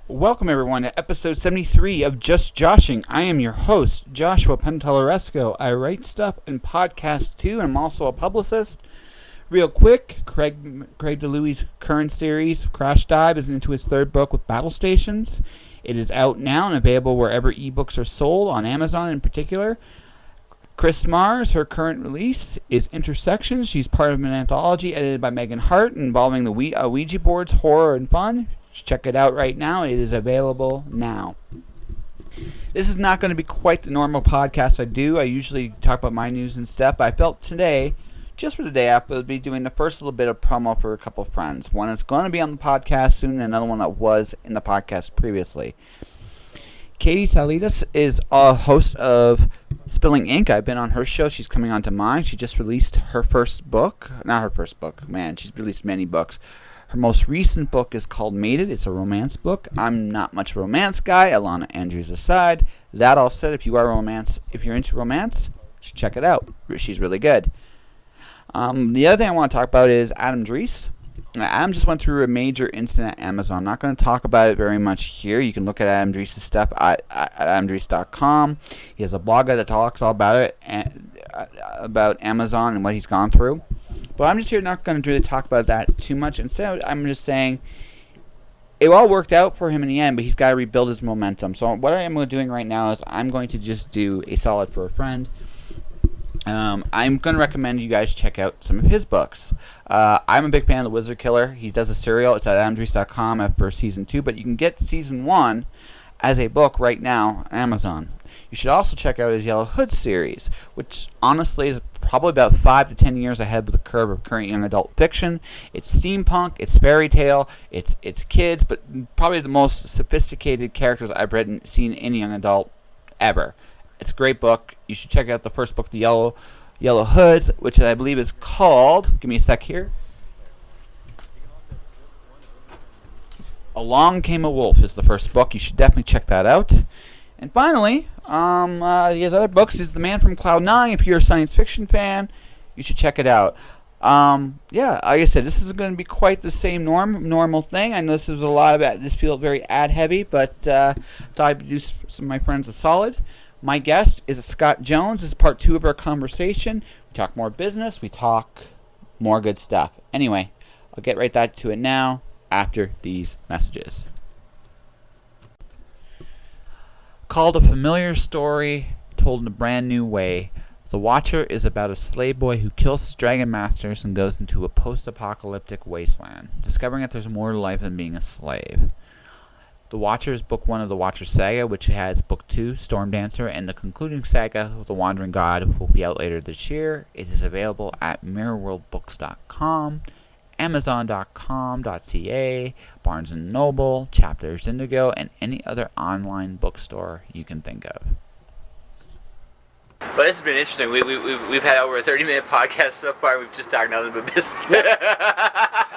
Welcome everyone to episode 73 of Just Joshing. I am your host, Joshua Penteleresco. I write stuff and podcast too, and I'm also a publicist. Real quick, Craig DeLuey's current series, Crash Dive, is into his third book with Battle Stations. It is out now and available wherever ebooks are sold, on Amazon in particular. Chris Mars, her current release is Intersections. She's part of an anthology edited by Megan Hart involving the Ouija boards, horror, and fun. Check it out right now. It is available now. This is not going to be quite the normal podcast I do. I usually talk about my news and stuff, but I felt today, just for the day after, I would be doing the first little bit of promo for a couple of friends. One that's going to be on the podcast soon, and another one that was in the podcast previously. Katie Salidas is a host of Spilling Ink. I've been on her show. She's coming on to mine. She just released her first book. Not her first book. Man, she's released many books. Her most recent book is called Mated. It's a romance book. I'm not much of a romance guy, Alana Andrews aside. That all said, if you're into romance, check it out. She's really good. The other thing I want to talk about is Adam Drees. Adam just went through a major incident at Amazon. I'm not going to talk about it very much here. You can look at Adam Drees' stuff at adamdrees.com. He has a blog that talks all about it, and about Amazon and what he's gone through. But I'm just here not going to really talk about that too much. Instead, I'm just saying it all worked out for him in the end, but he's got to rebuild his momentum. So what I am doing right now is I'm going to just do a solid for a friend. I'm going to recommend you guys check out some of his books. I'm a big fan of The Wizard Killer. He does a serial. It's at adamdrees.com for season 2, but you can get season 1 as a book right now on Amazon. You should also check out his Yellow Hood series, which honestly is probably about 5 to 10 years ahead of the curve of current young adult fiction. It's steampunk, it's fairy tale, it's kids, but probably the most sophisticated characters I've seen in young adult ever. It's a great book. You should check out the first book, The Yellow Hoods, which I believe is called, give me a sec here, Along Came a Wolf is the first book. You should definitely check that out. And finally, he has other books. He's The Man from Cloud 9. If you're a science fiction fan, you should check it out. Like I said, this isn't going to be quite the same normal thing. I know this is a lot of this feels very ad heavy, but thought I'd do some of my friends a solid. My guest is Scott Jones. This is part 2 of our conversation. We talk more business. We talk more good stuff. Anyway, I'll get right back to it now after these messages. Called A Familiar Story Told in a Brand New Way, The Watcher is about a slave boy who kills his dragon masters and goes into a post-apocalyptic wasteland, discovering that there's more to life than being a slave. The Watcher is book 1 of the Watcher saga, which has book 2, Storm Dancer, and the concluding saga, The Wandering God, will be out later this year. It is available at mirrorworldbooks.com, amazon.com.ca, Barnes & Noble, Chapters Indigo, and any other online bookstore you can think of. But this has been interesting. We've had over a 30-minute podcast so far. We've just talked nothing but business.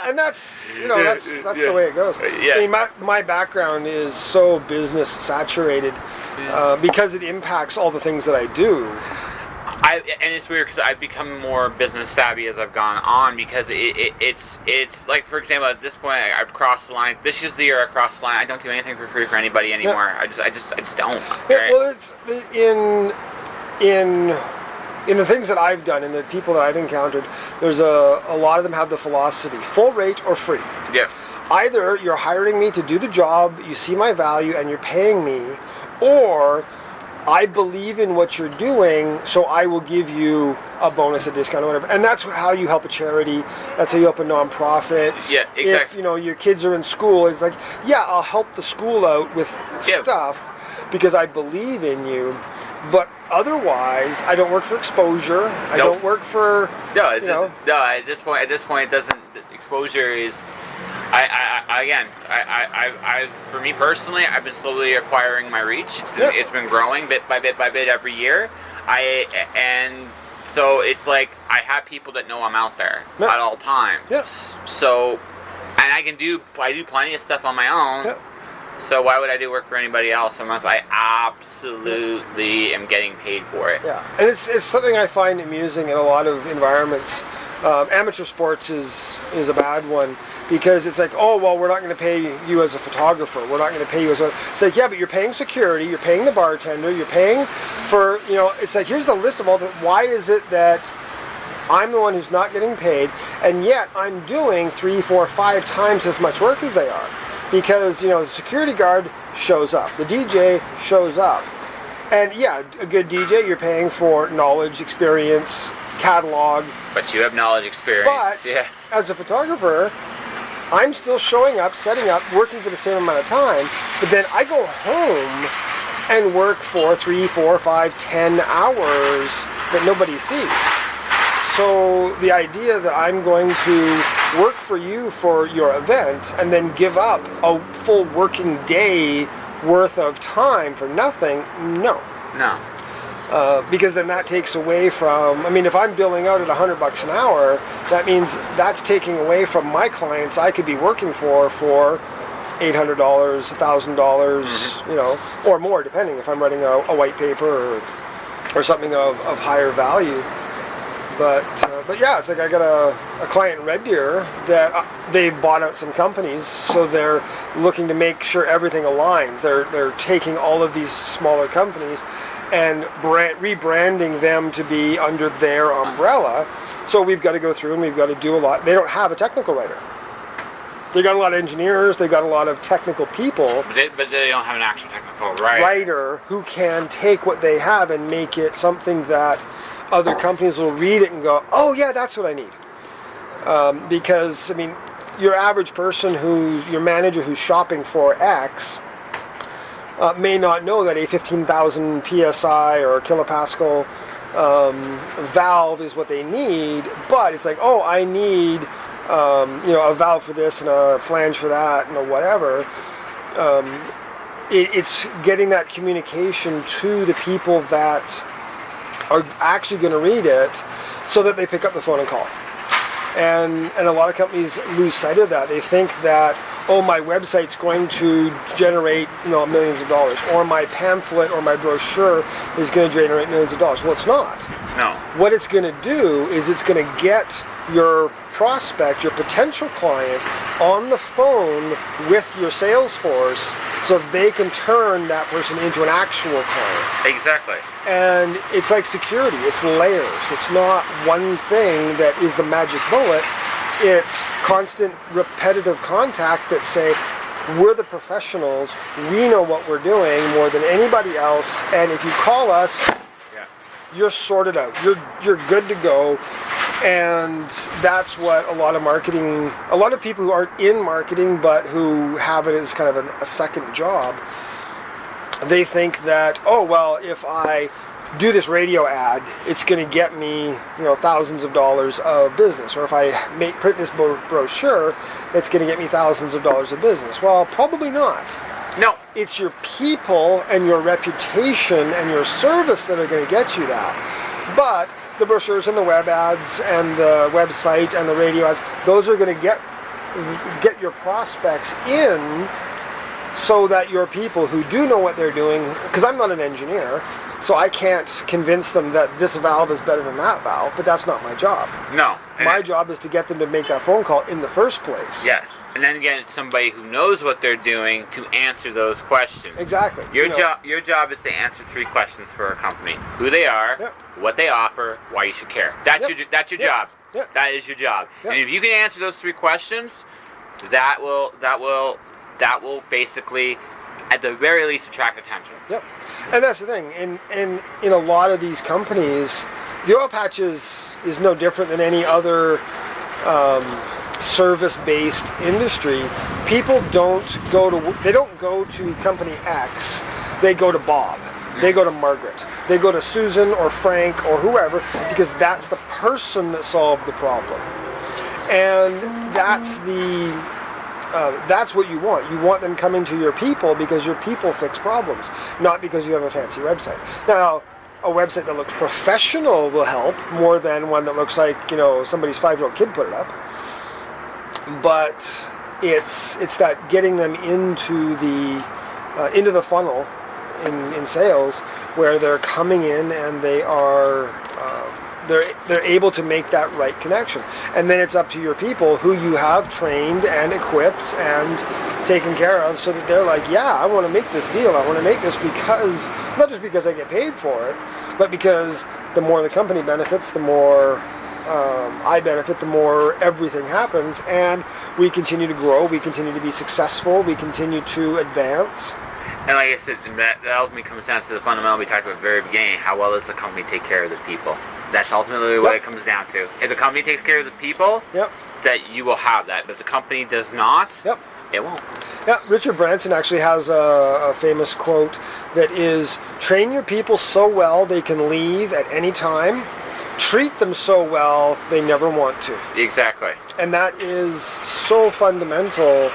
And that's the way it goes. Yeah. I mean, my background is so business saturated because it impacts all the things that I do. And it's weird because I've become more business savvy as I've gone on, because it's like, for example, at this point I've crossed the line. This is the year I crossed the line. I don't do anything for free for anybody anymore. Yeah. I just don't. Yeah, right? well, it's in the things that I've done and the people that I've encountered, there's a lot of them have the philosophy, full rate or free. Yeah. Either you're hiring me to do the job, you see my value, and you're paying me, or I believe in what you're doing, so I will give you a bonus, a discount, or whatever. And that's how you help a charity. That's how you help a nonprofit. Yeah, exactly. If your kids are in school, it's like, yeah, I'll help the school out with stuff because I believe in you. But otherwise, I don't work for exposure. I don't work for At this point, it doesn't. Exposure is. For me personally, I've been slowly acquiring my reach. It's been growing bit by bit every year. So it's like I have people that know I'm out there at all times. Yes. So, and I do plenty of stuff on my own. Yeah. So why would I do work for anybody else unless I absolutely am getting paid for it? Yeah, and it's something I find amusing in a lot of environments. Amateur sports is a bad one because it's like, oh, well, we're not going to pay you as a photographer. We're not going to pay you as a... It's like, yeah, but you're paying security, you're paying the bartender, you're paying for, it's like, here's the list of all the... Why is it that I'm the one who's not getting paid, and yet I'm doing 3, 4, 5 times as much work as they are? Because, the security guard shows up, the DJ shows up. And yeah, a good DJ, you're paying for knowledge, experience, catalog. But you have knowledge, experience. But as a photographer, I'm still showing up, setting up, working for the same amount of time, but then I go home and work for 3, 4, 5, 10 hours that nobody sees. So the idea that I'm going to work for you for your event and then give up a full working day worth of time for nothing, no. No. Because then that takes away from, if I'm billing out at $100 an hour, that means that's taking away from my clients I could be working for $800, $1,000, or more, depending if I'm writing a white paper or something of higher value. But yeah, it's like I got a client in Red Deer that they've bought out some companies, so they're looking to make sure everything aligns. They're taking all of these smaller companies and rebranding them to be under their umbrella. So we've got to go through and we've got to do a lot. They don't have a technical writer. They got a lot of engineers. They got a lot of technical people. But they don't have an actual technical writer who can take what they have and make it something that other companies will read it and go, oh yeah, that's what I need. Because your average person your manager who's shopping for X may not know that a 15,000 PSI or kilopascal valve is what they need, but it's like, oh, I need a valve for this and a flange for that and a whatever. It's getting that communication to the people that are actually going to read it so that they pick up the phone and call. And a lot of companies lose sight of that. They think that, oh, my website's going to generate millions of dollars, or my pamphlet or my brochure is going to generate millions of dollars. Well, it's not. No. What it's going to do is it's going to get your prospect, your potential client, on the phone with your sales force so they can turn that person into an actual client. Exactly. And it's like security. It's layers. It's not one thing that is the magic bullet. It's constant repetitive contact that say, we're the professionals, we know what we're doing more than anybody else, and if you call us, you're sorted out. You're good to go. And that's what a lot of people who aren't in marketing but who have it as kind of a second job, they think that, oh, well, if I do this radio ad, it's going to get me, thousands of dollars of business. Or if I print this brochure, it's going to get me thousands of dollars of business. Well, probably not. No. It's your people and your reputation and your service that are going to get you that. But the brochures and the web ads and the website and the radio ads, those are going to get your prospects in so that your people who do know what they're doing, because I'm not an engineer, so I can't convince them that this valve is better than that valve, but that's not my job. No. My job is to get them to make that phone call in the first place. Yes. And then get somebody who knows what they're doing to answer those questions. Exactly. Your job is to answer 3 questions for a company: who they are, what they offer, why you should care. That's your job. Yep. That is your job. Yep. And if you can answer those 3 questions, that will basically, at the very least, attract attention. Yep. And that's the thing. In a lot of these companies, the oil patch is no different than any other service-based industry. People don't go to company X, they go to Bob, they go to Margaret, they go to Susan or Frank or whoever, because that's the person that solved the problem. And that's what you want. You want them coming to your people because your people fix problems, not because you have a fancy website. Now, a website that looks professional will help more than one that looks like, somebody's 5-year-old kid put it up. But it's that getting them into the funnel in sales, where they're coming in and they are they're able to make that right connection. And then it's up to your people who you have trained and equipped and taken care of, so that they're like, yeah, I want to make this deal. I want to make this because, not just because I get paid for it, but because the more the company benefits, the more I benefit, the more everything happens, and we continue to grow, we continue to be successful, we continue to advance. And like I said, that ultimately comes down to the fundamental we talked about at the very beginning. How well does the company take care of the people? That's ultimately what it comes down to. If the company takes care of the people, that you will have that. But if the company does not, it won't. Yeah, Richard Branson actually has a famous quote that is, train your people so well they can leave at any time. Treat them so well they never want to. Exactly. And that is so fundamental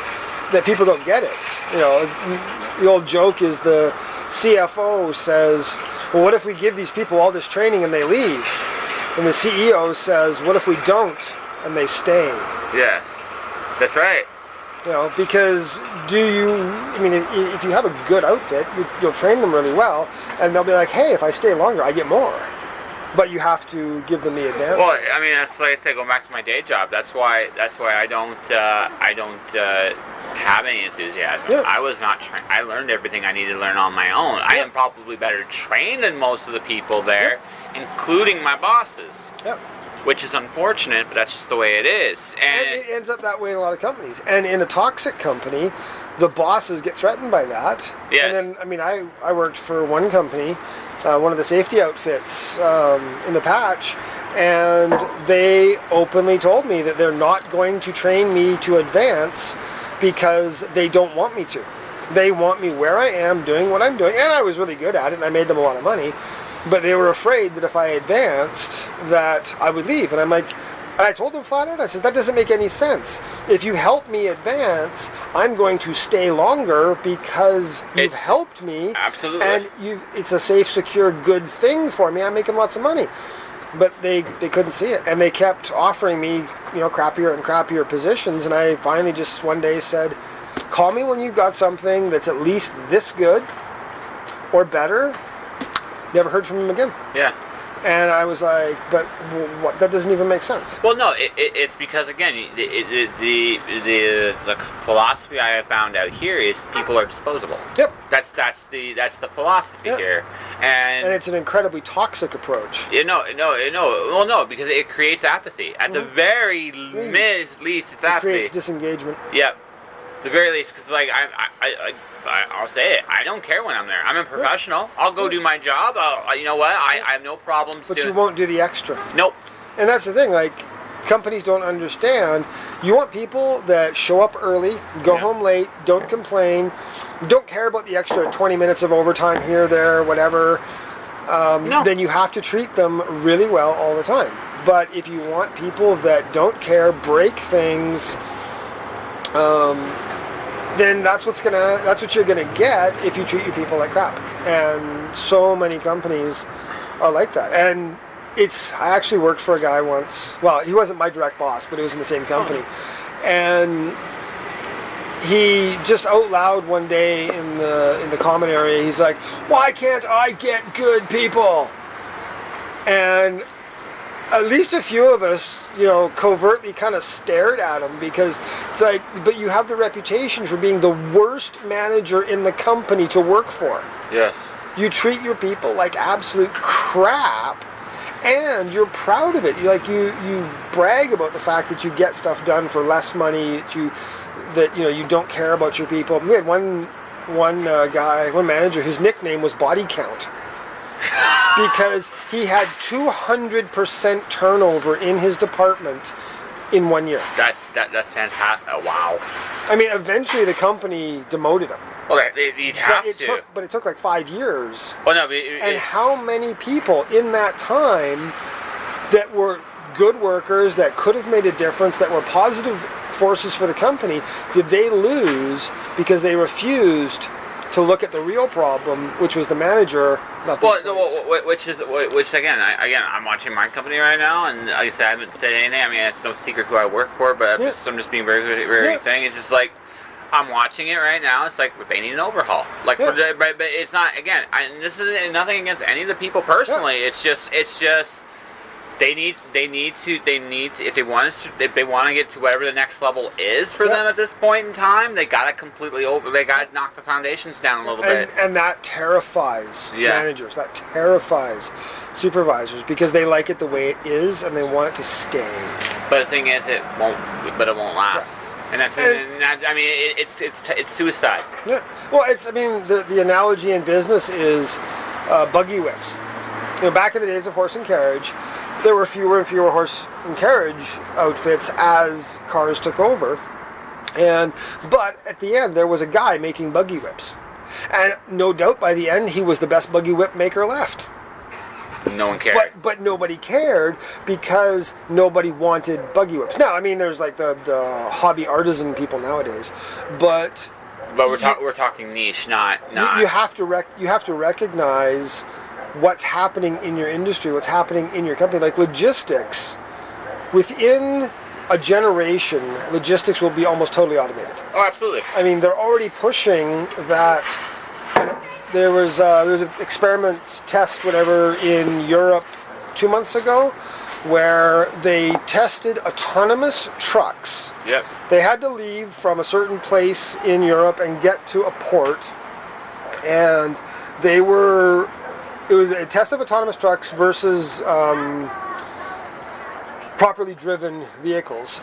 that people don't get it. You know, the old joke is the CFO says, well, what if we give these people all this training and they leave? And the CEO says, what if we don't and they stay? Yes, that's right. You know, because if you have a good outfit, you'll train them really well, and they'll be like, hey, if I stay longer, I get more. But you have to give them the advantage. Well, I mean, that's like I said, going back to my day job. That's why I don't have any enthusiasm. Yeah. I was not trained. I learned everything I needed to learn on my own. I am probably better trained than most of the people there, including my bosses. Yeah. Which is unfortunate, but that's just the way it is. And it ends up that way in a lot of companies. And in a toxic company, the bosses get threatened by that. Yes. And then, I worked for one company, one of the safety outfits in the patch, and they openly told me that they're not going to train me to advance because they don't want me to. They want me where I am, doing what I'm doing, and I was really good at it, and I made them a lot of money. But they were afraid that if I advanced, that I would leave. And I'm like, and I told them flat out, I said, that doesn't make any sense. If you help me advance, I'm going to stay longer because you've helped me. Absolutely. And it's a safe, secure, good thing for me. I'm making lots of money. But they couldn't see it. And they kept offering me, crappier and crappier positions. And I finally just one day said, call me when you've got something that's at least this good or better. Never heard from him again. Yeah. And I was like, but what? That doesn't even make sense. Well, no, it's because, again, the philosophy I have found out here is people are disposable. Yep. That's the philosophy here. And it's an incredibly toxic approach. No, because it creates apathy. At the very least, it's apathy. It creates disengagement. Yep. The very least, because I'll say it. I don't care when I'm there. I'm a professional. I'll go do my job. You know what? I have no problems. But you won't do the extra. Nope. And that's the thing. Like, companies don't understand. You want people that show up early, go home late, don't complain, don't care about the extra 20 minutes of overtime here, there, whatever. Then you have to treat them really well all the time. But if you want people that don't care, break things, then that's what you're gonna get if you treat your people like crap. And so many companies are like that. And I actually worked for a guy once. Well, he wasn't my direct boss, but he was in the same company. And he just out loud one day in the common area, he's like, "Why can't I get good people?" And at least a few of us, covertly kind of stared at him, because it's like, but you have the reputation for being the worst manager in the company to work for. Yes. You treat your people like absolute crap, and you're proud of it. You brag about the fact that you get stuff done for less money, that you don't care about your people. We had one manager whose nickname was Body Count. Because he had 200% turnover in his department in 1 year. That's fantastic. Oh, wow. I mean, eventually the company demoted him. Well, you'd have to. But it took like 5 years. Well, no, and how many people in that time that were good workers, that could have made a difference, that were positive forces for the company, did they lose because they refused to look at the real problem, which was the manager, not the which again, I'm watching my company right now, and like I said, I haven't said anything. I mean, it's no secret who I work for, but I'm just being very thing. It's just like, I'm watching it right now. It's like they need an overhaul. But it's not. Again, this is nothing against any of the people personally. It's just They need to if they want to get to whatever the next level is for them at this point in time, they gotta knock the foundations down a little bit. And that terrifies managers, that terrifies supervisors, because they like it the way it is and they want it to stay. But the thing is, it won't last. And it's suicide. Yeah. Well, the analogy in business is buggy whips. Back in the days of horse and carriage, there were fewer and fewer horse and carriage outfits as cars took over. But at the end, there was a guy making buggy whips. And no doubt by the end, he was the best buggy whip maker left. No one cared. But nobody cared because nobody wanted buggy whips. Now, there's like the hobby artisan people nowadays, but we're talking niche, not. You have to recognize what's happening in your industry, what's happening in your company. Like logistics, within a generation, logistics will be almost totally automated. Oh, absolutely. They're already pushing that. There was an experiment test, whatever, in Europe 2 months ago, where they tested autonomous trucks. Yep. They had to leave from a certain place in Europe and get to a port, and it was a test of autonomous trucks versus properly driven vehicles.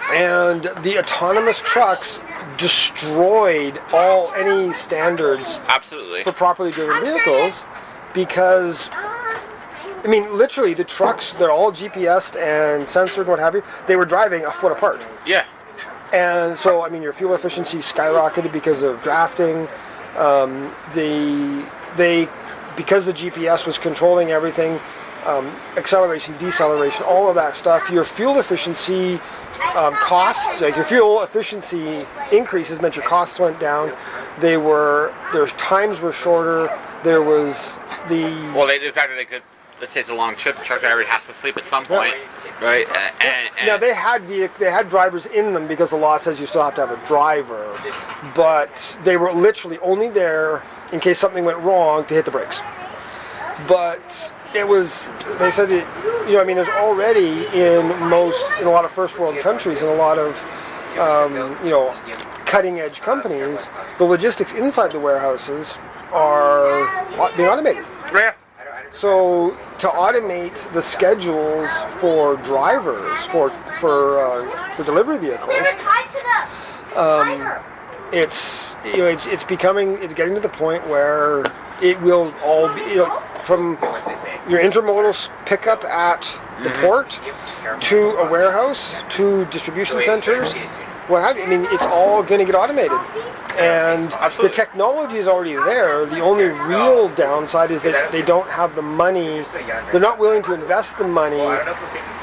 And the autonomous trucks destroyed any standards for properly driven vehicles, because literally the trucks, they're all GPSed and censored and what have you. They were driving a foot apart. Yeah. And so your fuel efficiency skyrocketed because of drafting. Because the GPS was controlling everything, acceleration, deceleration, all of that stuff, your fuel efficiency costs, like your fuel efficiency increases meant your costs went down. Their times were shorter. There was the fact that they could, let's say it's a long trip, the truck driver has to sleep at some point, right? And now they had drivers in them because the law says you still have to have a driver, but they were literally only there in case something went wrong to hit the brakes. But they said there's already in a lot of first world countries and a lot of cutting edge companies, the logistics inside the warehouses are being automated. Yeah. So to automate the schedules for drivers for delivery vehicles, it's getting to the point where it will all be from your intermodal pickup at the port to a warehouse to distribution centers, what have you. It's all going to get automated, and the technology is already there. The only real downside is that they don't have the money. They're not willing to invest the money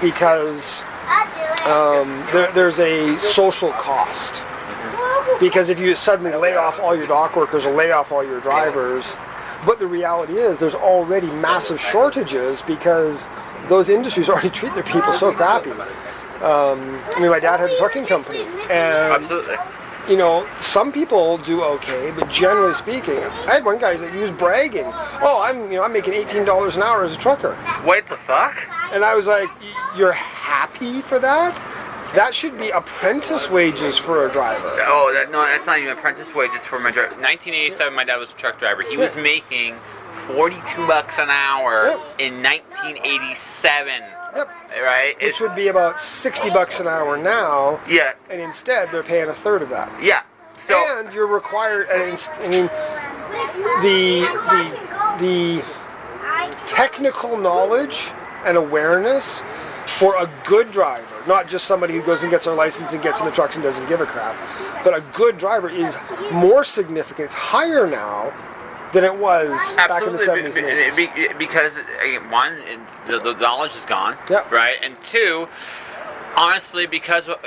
because there's a social cost. Because if you suddenly lay off all your dock workers or lay off all your drivers, but the reality is there's already massive shortages because those industries already treat their people so crappy. My dad had a trucking company, and some people do okay, but generally speaking, I had one guy that he was bragging, "Oh, I'm making $18 an hour as a trucker." What the fuck? And I was like, "You're happy for that? That should be apprentice wages for a driver." Oh, that's not even apprentice wages for my driver. 1987, my dad was a truck driver. He was making $42 an hour in 1987. Yep. Right? Which would be about $60 an hour now. Yeah. And instead, they're paying a third of that. Yeah. So, and you're required. The technical knowledge and awareness for a good driver, not just somebody who goes and gets their license and gets in the trucks and doesn't give a crap, but a good driver is more significant. It's higher now than it was back in the 70s and 80s. Because, one, the knowledge is gone, right? And two, honestly, because of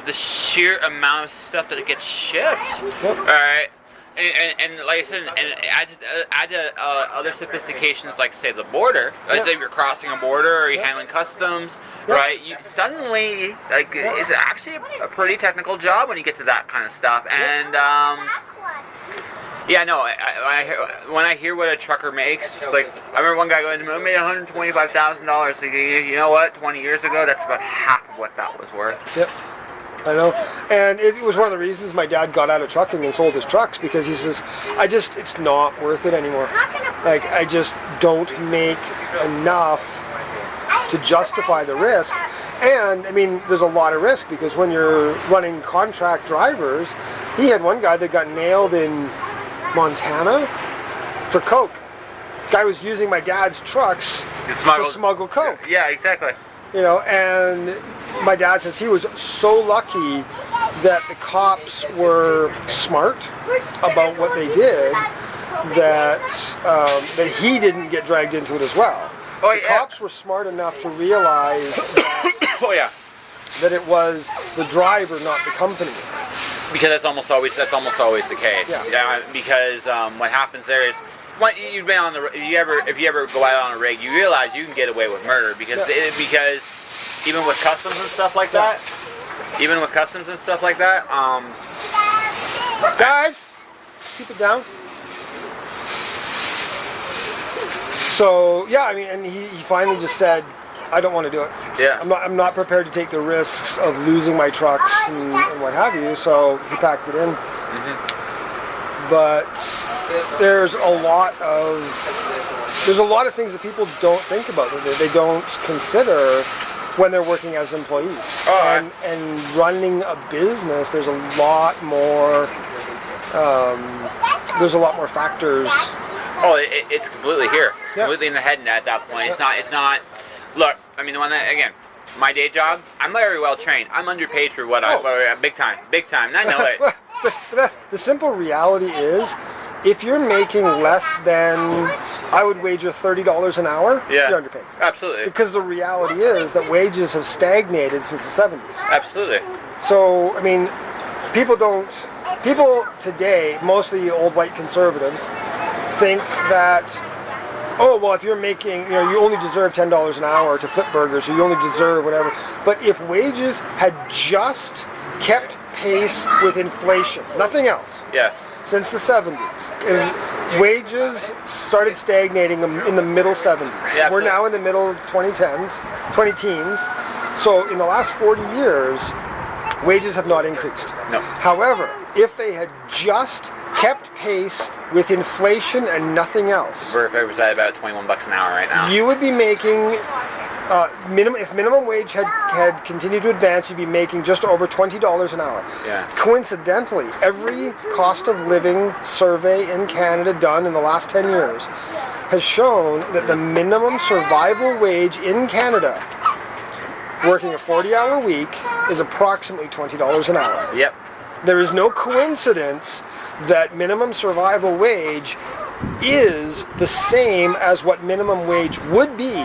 the sheer amount of stuff that gets shipped, right? And like I said, and add to other sophistications, like say the border. Let's say you're crossing a border or you're handling customs, right? You suddenly it's actually a pretty technical job when you get to that kind of stuff. And Yeah, no. When I hear what a trucker makes, it's like I remember one guy going, "I made $125,000." Like, you know what? 20 years ago, that's about half of what that was worth. Yep. I know, and it was one of the reasons my dad got out of trucking and sold his trucks, because he says, it's not worth it anymore. Like, I just don't make enough to justify the risk. And, I mean, there's a lot of risk, because when you're running contract drivers, he had one guy that got nailed in Montana for coke. Guy was using my dad's trucks to smuggle coke. Yeah, exactly. You know, and my dad says he was so lucky that the cops were smart about what they did, that he didn't get dragged into it as well. The cops were smart enough to realize that, that it was the driver, not the company. Because that's almost always the case. Yeah. Because what happens there is, you've been on the, if you ever go out on a rig, you realize you can get away with murder because even with customs and stuff like that, guys, keep it down. So yeah, I mean, and he finally just said, I don't want to do it. Yeah. I'm not prepared to take the risks of losing my trucks and what have you. So he packed it in. Mm-hmm. But there's a lot of things that people don't think about, that they don't consider when they're working as employees. And running a business, there's a lot more factors. Oh, it's completely here. It's completely in the head at that point. It's not. Look, I mean, the one that, again, my day job, I'm very well trained. I'm underpaid for what big time, and I know it. But that's the simple reality is, if you're making less than, I would wager $30 an hour, you're underpaid. Absolutely. Because the reality is that wages have stagnated since the 70s. Absolutely. So, I mean, people today, mostly old white conservatives, think that, oh, well, if you're making, you only deserve $10 an hour to flip burgers, or you only deserve whatever. But if wages had just kept pace with inflation, nothing else. Yes. Since the 70s, wages started stagnating in the middle 70s. Yeah, we're now in the middle 20-teens. So in the last 40 years, wages have not increased. No. However, if they had just kept pace with inflation and nothing else, We're at about $21 an hour right now. you would be making if minimum wage had continued to advance, you'd be making just over $20 an hour. Yeah. Coincidentally, every cost of living survey in Canada done in the last 10 years has shown that the minimum survival wage in Canada, working a 40-hour week, is approximately $20 an hour. Yep. There is no coincidence that minimum survival wage is the same as what minimum wage would be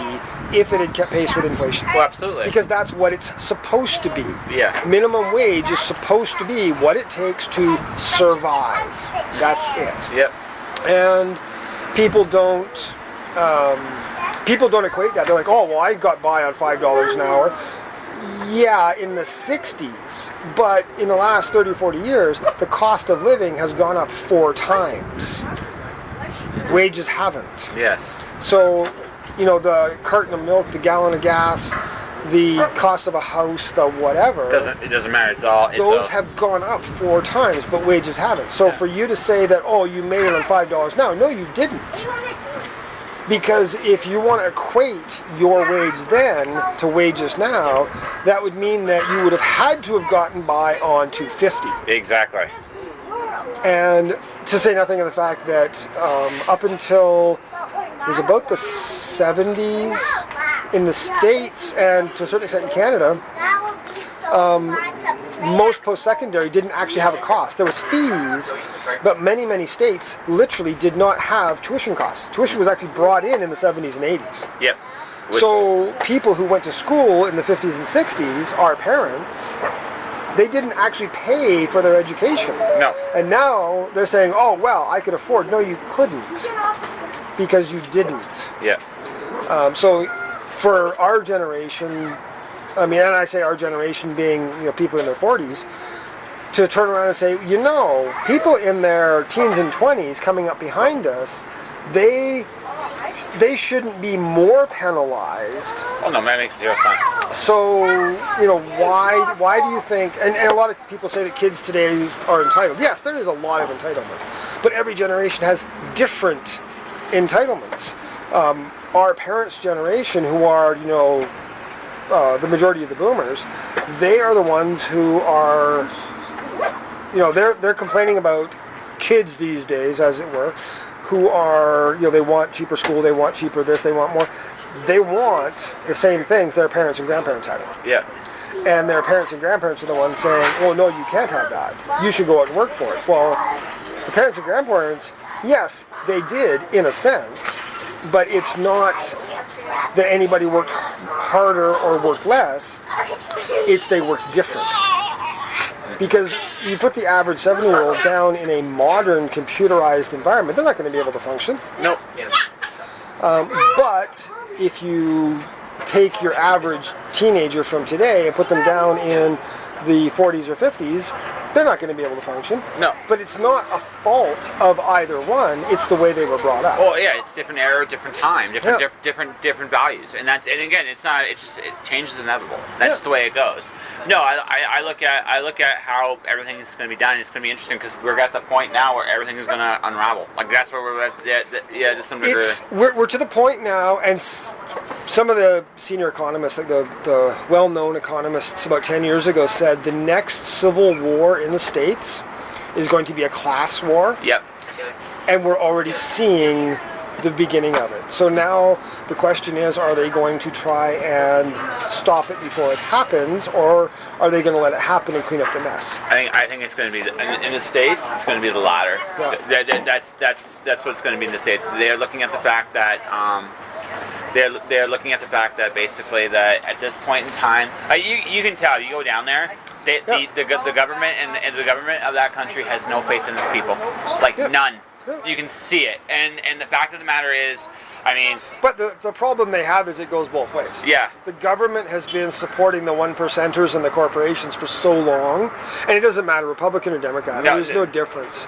if it had kept pace with inflation. Well, absolutely. Because that's what it's supposed to be. Yeah. Minimum wage is supposed to be what it takes to survive. That's it. Yep. And people don't equate that. They're like, oh, well, I got by on $5 an hour. Yeah, in the 60s, but in the last 30 or 40 years, the cost of living has gone up 4 times. Wages haven't. Yes. So, the carton of milk, the gallon of gas, the cost of a house, the whatever. It doesn't matter. Those have gone up 4 times, but wages haven't. So for you to say that, oh, you made it on $5 now, no, you didn't. Because if you want to equate your wage then to wages now, that would mean that you would have had to have gotten by on $2.50. Exactly. And to say nothing of the fact that up until it was about the 70s in the States and to a certain extent in Canada, most post-secondary didn't actually have a cost. There was fees, but many states literally did not have tuition costs. Tuition was actually brought in the 70s and 80s. Yep. So people who went to school in the 50s and 60s, our parents, they didn't actually pay for their education. No. And now they're saying, oh, well, I could afford. No, you couldn't, because you didn't. Yeah. So for our generation, I mean, and I say our generation being, people in their 40s, to turn around and say, people in their teens and 20s coming up behind us, they shouldn't be more penalized. Oh no, that makes zero sense. So, why do you think, and a lot of people say that kids today are entitled. Yes, there is a lot of entitlement, but every generation has different entitlements. Our parents' generation, who are, the majority of the boomers, they are the ones who are, they're complaining about kids these days, as it were, who are, they want cheaper school, they want cheaper this, they want more. They want the same things their parents and grandparents had. Yeah. And their parents and grandparents are the ones saying, oh, no, you can't have that. You should go out and work for it. Well, the parents and grandparents, yes, they did in a sense, but it's not that anybody worked harder or worked less. It's they worked different. Because you put the average 7-year-old down in a modern computerized environment, they're not going to be able to function. Nope. But if you take your average teenager from today and put them down in the 40s or 50s, they're not going to be able to function. No. But it's not a fault of either one. It's the way they were brought up. Oh yeah, it's different era, different time, different values, and again, it's not. It's just change is inevitable. That's just the way it goes. No, I look at how everything is going to be done. It's going to be interesting because we're at the point now where everything is going to unravel. Like that's where we're at. To some degree. We're to the point now, and some of the senior economists, like the well-known economists, about 10 years ago said the next civil war in the States is going to be a class war. Yep. And we're already seeing the beginning of it. So now the question is, are they going to try and stop it before it happens, or are they going to let it happen and clean up the mess? I think it's going to be in the States. It's going to be the latter. Yeah. That's what's going to be in the States. They're looking at the fact that they're looking at the fact that basically that at this point in time, you can tell. You go down there. The government and the government of that country has no faith in its people, none. Yeah. You can see it, and the fact of the matter is, But the problem they have is it goes both ways. Yeah. The government has been supporting the 1%ers and the corporations for so long, and it doesn't matter Republican or Democrat. No, there's no difference.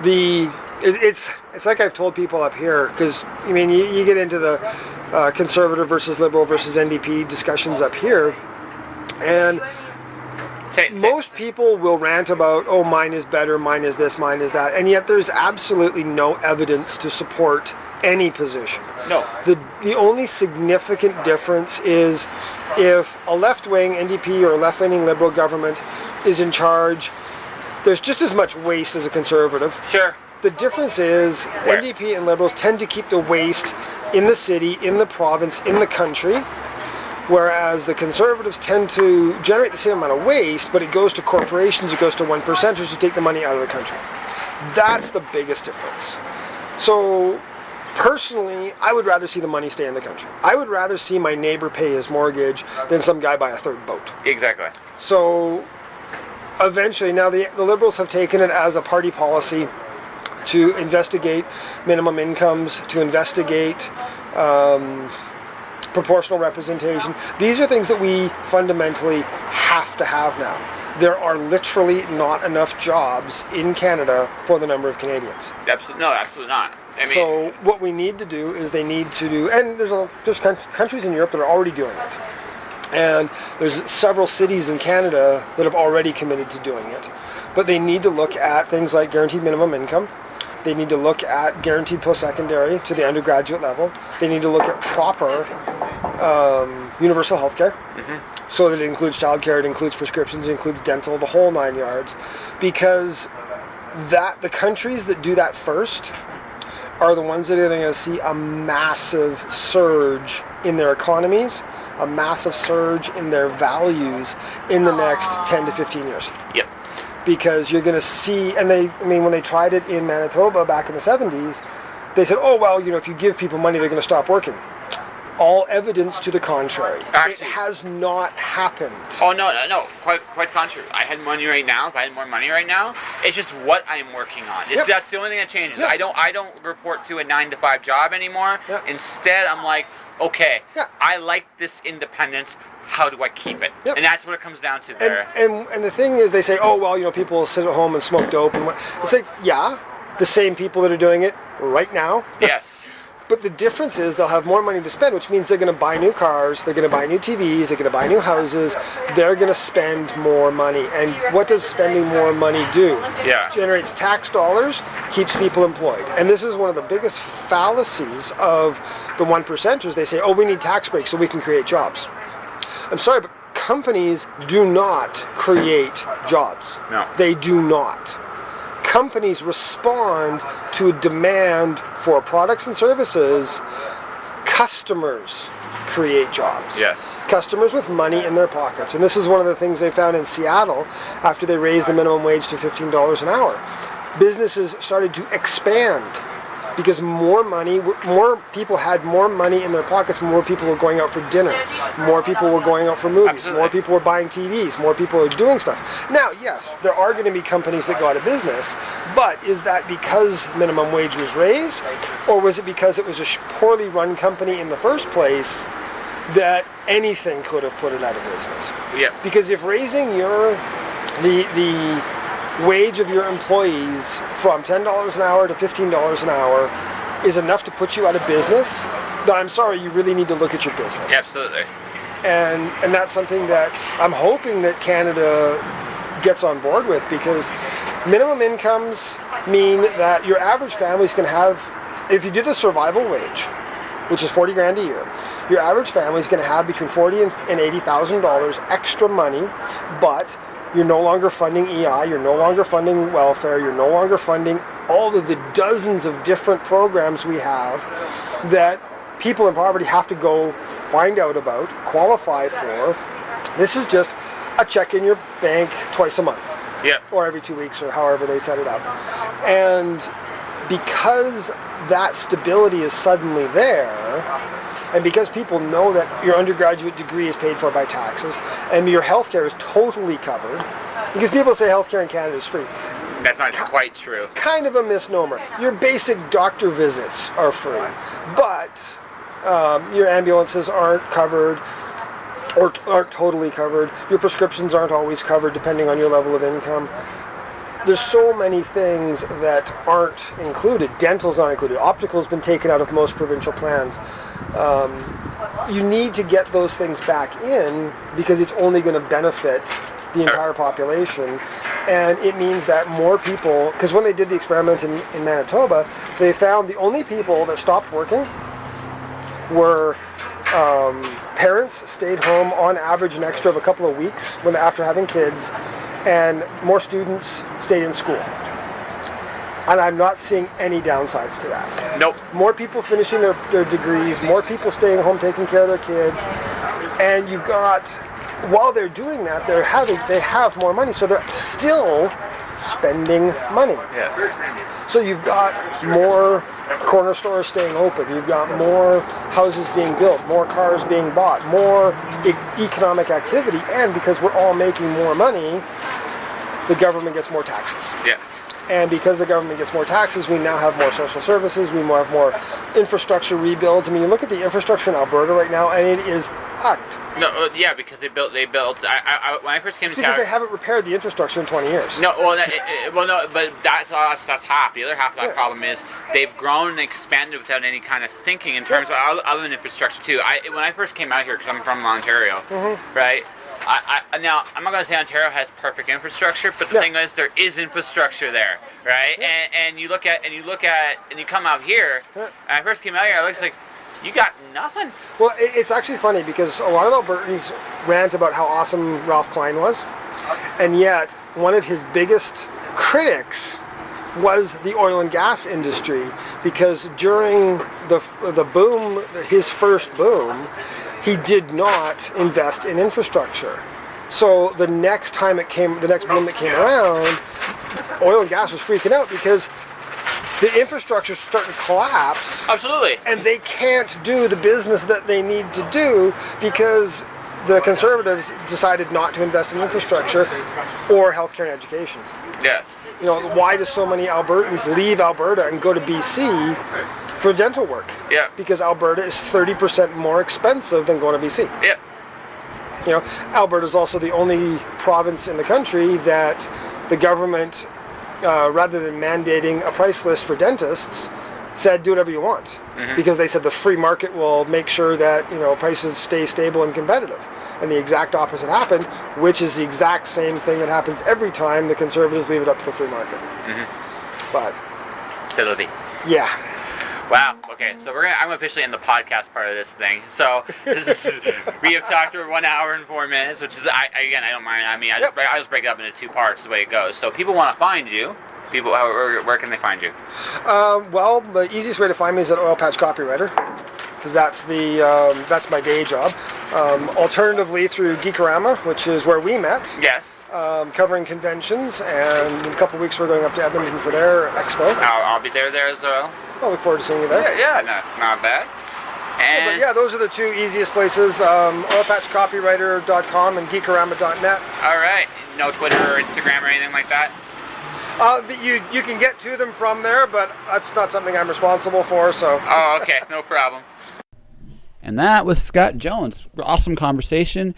It's like I've told people up here, because you get into the conservative versus liberal versus NDP discussions up here, and most people will rant about, oh, mine is better, mine is this, mine is that, and yet there's absolutely no evidence to support any position. No. The only significant difference is if a left-wing NDP or a left-leaning liberal government is in charge, there's just as much waste as a conservative. Sure. The difference is NDP and liberals tend to keep the waste in the city, in the province, in the country, whereas the conservatives tend to generate the same amount of waste, but it goes to corporations, it goes to 1%ers who take the money out of the country. That's the biggest difference. So, personally, I would rather see the money stay in the country. I would rather see my neighbor pay his mortgage than some guy buy a third boat. Exactly. So, eventually, now the Liberals have taken it as a party policy to investigate minimum incomes, to investigate proportional representation. These are things that we fundamentally have to have now. There are literally not enough jobs in Canada for the number of Canadians. Absolutely not. So what we need to do is they need to do, and there's countries in Europe that are already doing it. And there's several cities in Canada that have already committed to doing it. But they need to look at things like guaranteed minimum income. They need to look at guaranteed post-secondary to the undergraduate level. They need to look at proper universal health care. Mm-hmm. So that it includes childcare, it includes prescriptions, it includes dental, the whole 9 yards. Because the countries that do that first are the ones that are going to see a massive surge in their economies, a massive surge in their values in the next 10 to 15 years. Yep. Because you're going to see, and when they tried it in Manitoba back in the 70s, they said, oh, well, if you give people money, they're going to stop working. All evidence to the contrary. Actually, it has not happened. Oh, no. Quite contrary. I had money right now. If I had more money right now, it's just what I'm working on. That's the only thing that changes. Yep. I don't report to a 9 to 5 job anymore. Yep. Instead, I'm like, okay, Yeah. I like this independence. How do I keep it? Yep. And that's what it comes down to there. And the thing is, they say, oh, well, people sit at home and smoke dope. And it's like, yeah, the same people that are doing it right now. Yes. But the difference is they'll have more money to spend, which means they're going to buy new cars, they're going to buy new TVs, they're going to buy new houses, they're going to spend more money. And what does spending more money do? Yeah. Generates tax dollars, keeps people employed. And this is one of the biggest fallacies of the one percenters. They say, oh, we need tax breaks so we can create jobs. I'm sorry, but companies do not create jobs. No. They do not. Companies respond to a demand for products and services. Customers create jobs. Yes. Customers with money in their pockets. And this is one of the things they found in Seattle after they raised the minimum wage to $15 an hour. Businesses started to expand because more people had more money in their pockets, more people were going out for dinner, more people were going out for movies, Absolutely. more people were buying TVs, more people are doing stuff. Now, yes, there are going to be companies that go out of business, but is that because minimum wage was raised, or was it because it was a poorly run company in the first place that anything could have put it out of business? Yeah. Because if raising the wage of your employees from $10 an hour to $15 an hour is enough to put you out of business, then I'm sorry, you really need to look at your business. Absolutely. And that's something that I'm hoping that Canada gets on board with, because minimum incomes mean that your average family's going to have, if you did a survival wage, which is $40,000 a year, your average family's going to have between $40,000 and $80,000 extra money, but you're no longer funding EI, you're no longer funding welfare, you're no longer funding all of the dozens of different programs we have that people in poverty have to go find out about, qualify for. This is just a check in your bank twice a month. Yeah. Or every 2 weeks, or however they set it up. And because that stability is suddenly there, and because people know that your undergraduate degree is paid for by taxes, and your healthcare is totally covered, because people say healthcare in Canada is free. That's not quite true. Kind of a misnomer. Your basic doctor visits are free, but your ambulances aren't covered, or aren't totally covered. Your prescriptions aren't always covered, depending on your level of income. There's so many things that aren't included. Dental's not included. Optical's been taken out of most provincial plans. You need to get those things back in, because it's only going to benefit the entire population. And it means that more people, because when they did the experiment in Manitoba, they found the only people that stopped working were parents stayed home on average an extra of a couple of weeks after having kids, and more students stayed in school. And I'm not seeing any downsides to that. Nope. More people finishing their degrees, more people staying home taking care of their kids, and you've got, while they're doing that, they have more money, so they're still spending money. Yes. So you've got more corner stores staying open, you've got more houses being built, more cars being bought, more economic activity, and because we're all making more money, the government gets more taxes. Yes. And because the government gets more taxes, we now have more social services, we have more infrastructure rebuilds. I mean, you look at the infrastructure in Alberta right now, and it is fucked. No, yeah, because they built. I when I first came to Because Calgary, they haven't repaired the infrastructure in 20 years. No, no, but that's half. The other half of that problem is they've grown and expanded without any kind of thinking in terms of other than infrastructure too. When I first came out here, because I'm from Ontario, right? Now I'm not going to say Ontario has perfect infrastructure, but the thing is, there is infrastructure there, right? And you come out here. And I first came out here, I was like, you got nothing. Well, it's actually funny, because a lot of Albertans rant about how awesome Ralph Klein was, and yet one of his biggest critics was the oil and gas industry, because during the boom, his first boom, he did not invest in infrastructure. So the next boom that came around, oil and gas was freaking out because the infrastructure is starting to collapse. Absolutely. And they can't do the business that they need to do because the Conservatives decided not to invest in infrastructure or healthcare and education. Yes. You know, why do so many Albertans leave Alberta and go to BC for dental work. Yeah. Because Alberta is 30% more expensive than going to BC. Yeah. You know, Alberta is also the only province in the country that the government, rather than mandating a price list for dentists, said do whatever you want. Because they said the free market will make sure that, you know, prices stay stable and competitive. And the exact opposite happened, which is the exact same thing that happens every time the Conservatives leave it up to the free market. But So it'll be. yeah. Wow. Okay. So I'm officially in the podcast part of this thing. So we have talked for 1 hour and 4 minutes, which is I don't mind. I mean, I just break it up into 2 parts the way it goes. So people want to find you. People, where can they find you? Well, the easiest way to find me is at Oil Patch Copywriter, because that's my day job. Alternatively, through Geekorama, which is where we met. Yes. Covering conventions, and in a couple of weeks we're going up to Edmonton for their expo. I'll be there as well. I look forward to seeing you there. Yeah, not bad. And but yeah, those are the 2 easiest places, oilpatchcopywriter.com and geekorama.net. All right. No Twitter or Instagram or anything like that? You can get to them from there, but that's not something I'm responsible for, so. Oh, okay. No problem. And that was Scott Jones. Awesome conversation.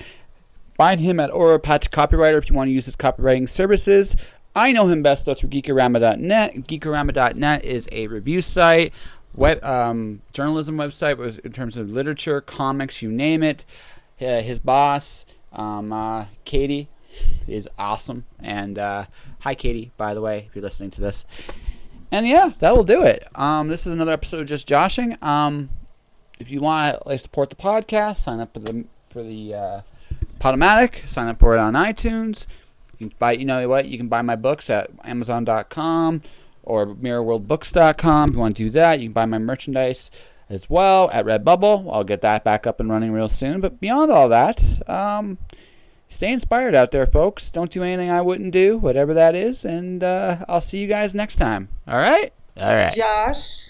Find him at Oil Patch Copywriter if you want to use his copywriting services. I know him best though through Geekorama.net. Geekorama.net is a review site, journalism website in terms of literature, comics, you name it. His boss, Katie, is awesome. And hi, Katie, by the way, if you're listening to this. And yeah, that will do it. This is another episode of Just Joshing. If you want to support the podcast, sign up for the Podomatic. Sign up for it on iTunes. You can buy, you know what? You can buy my books at Amazon.com or MirrorWorldBooks.com. If you want to do that, you can buy my merchandise as well at Redbubble. I'll get that back up and running real soon. But beyond all that, stay inspired out there, folks. Don't do anything I wouldn't do, whatever that is. And I'll see you guys next time. All right? All right. Josh.